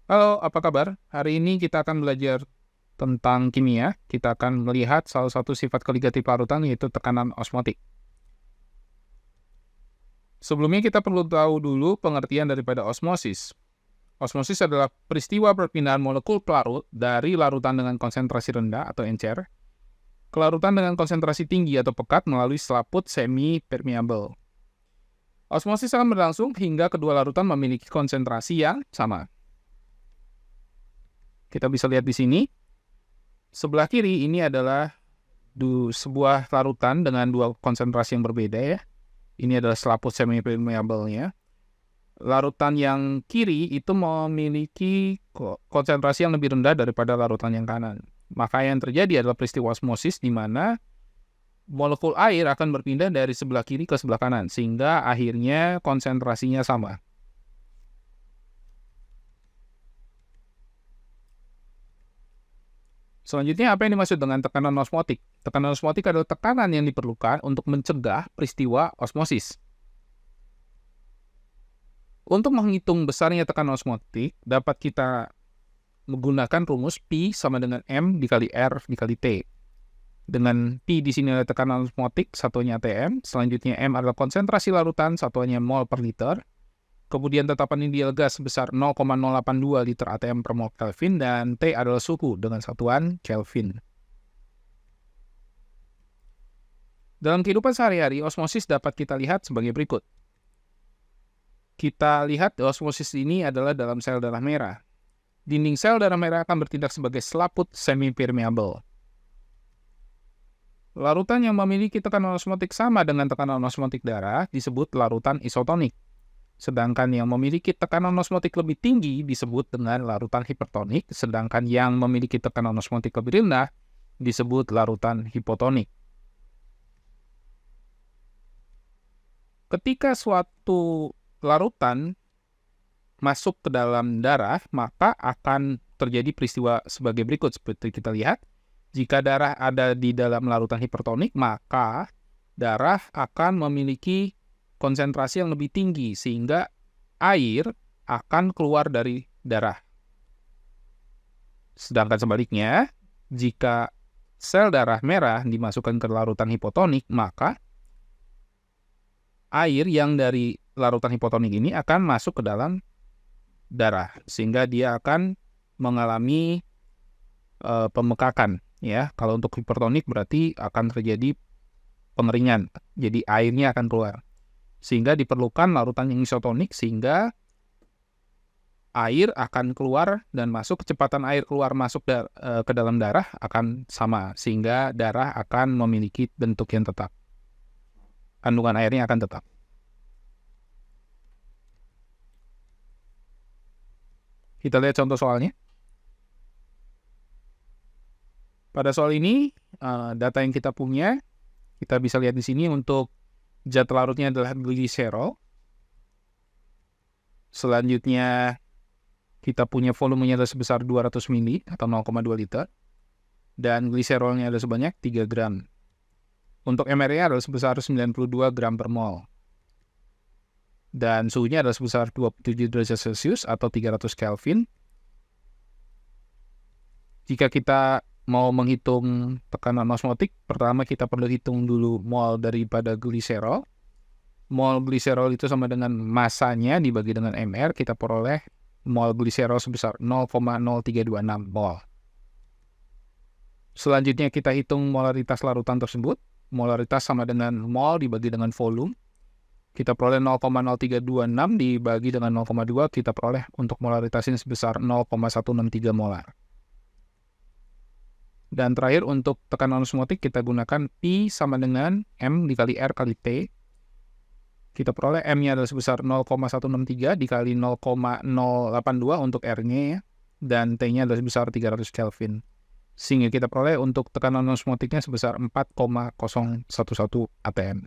Halo, apa kabar? Hari ini kita akan belajar tentang kimia. Kita akan melihat salah satu sifat koligatif larutan, yaitu tekanan osmotik. Sebelumnya kita perlu tahu dulu pengertian daripada osmosis. Osmosis adalah peristiwa perpindahan molekul pelarut dari larutan dengan konsentrasi rendah atau encer ke larutan dengan konsentrasi tinggi atau pekat melalui selaput semi-permeable. Osmosis akan berlangsung hingga kedua larutan memiliki konsentrasi yang sama. Kita bisa lihat di sini. Sebelah kiri ini adalah sebuah larutan dengan dua konsentrasi yang berbeda ya. Ini adalah selaput semi-permeable-nya. Larutan yang kiri itu memiliki konsentrasi yang lebih rendah daripada larutan yang kanan. Maka yang terjadi adalah peristiwa osmosis di mana molekul air akan berpindah dari sebelah kiri ke sebelah kanan, sehingga akhirnya konsentrasinya sama. Selanjutnya, apa yang dimaksud dengan tekanan osmotik? Tekanan osmotik adalah tekanan yang diperlukan untuk mencegah peristiwa osmosis. Untuk menghitung besarnya tekanan osmotik, dapat kita menggunakan rumus P sama dengan M dikali R dikali T. Dengan P di sini adalah tekanan osmotik, satuannya atm. Selanjutnya M adalah konsentrasi larutan, satuannya mol per liter. Kemudian tetapan ideal gas sebesar 0,082 liter atm per mol Kelvin, dan T adalah suhu dengan satuan Kelvin. Dalam kehidupan sehari-hari, osmosis dapat kita lihat sebagai berikut. Kita lihat osmosis ini adalah dalam sel darah merah. Dinding sel darah merah akan bertindak sebagai selaput semi-permeable. Larutan yang memiliki tekanan osmotik sama dengan tekanan osmotik darah disebut larutan isotonik. Sedangkan yang memiliki tekanan osmotik lebih tinggi disebut dengan larutan hipertonik, sedangkan yang memiliki tekanan osmotik lebih rendah disebut larutan hipotonik. Ketika suatu larutan masuk ke dalam darah, maka akan terjadi peristiwa sebagai berikut. Seperti kita lihat, jika darah ada di dalam larutan hipertonik, maka darah akan memiliki konsentrasi yang lebih tinggi, sehingga air akan keluar dari darah. Sedangkan sebaliknya, jika sel darah merah dimasukkan ke larutan hipotonik, maka air yang dari larutan hipotonik ini akan masuk ke dalam darah, sehingga dia akan mengalami pembekakan. Ya, kalau untuk hipertonik berarti akan terjadi pengeringan, jadi airnya akan keluar. Sehingga diperlukan larutan yang isotonik, sehingga air akan keluar dan masuk, kecepatan air keluar masuk ke dalam darah akan sama, sehingga darah akan memiliki bentuk yang tetap. Kandungan airnya akan tetap. Kita lihat contoh soalnya. Pada soal ini, data yang kita punya, kita bisa lihat di sini untuk zat larutnya adalah gliserol. Selanjutnya kita punya volumenya adalah sebesar 200 mili atau 0,2 liter. Dan gliserolnya adalah sebanyak 3 gram. Untuk MR-nya adalah sebesar 92 gram per mol. Dan suhunya adalah sebesar 27 derajat Celcius atau 300 Kelvin. Jika kita mau menghitung tekanan osmotik, pertama kita perlu hitung dulu mol daripada gliserol. Mol gliserol itu sama dengan masanya dibagi dengan MR, kita peroleh mol gliserol sebesar 0,0326 mol. Selanjutnya kita hitung molaritas larutan tersebut. Molaritas sama dengan mol dibagi dengan volume. Kita peroleh 0,0326 dibagi dengan 0,2, kita peroleh untuk molaritas ini sebesar 0,163 molar. Dan terakhir untuk tekanan osmotik kita gunakan P sama dengan M dikali R kali T. Kita peroleh M-nya adalah sebesar 0,163 dikali 0,082 untuk R-nya ya. Dan T-nya adalah sebesar 300 Kelvin. Sehingga kita peroleh untuk tekanan osmotiknya sebesar 4,011 atm.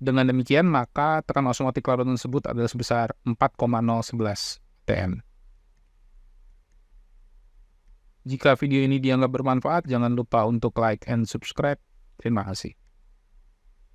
Dengan demikian maka tekanan osmotik larutan tersebut adalah sebesar 4,011 atm. Jika video ini dianggap bermanfaat, jangan lupa untuk like and subscribe. Terima kasih.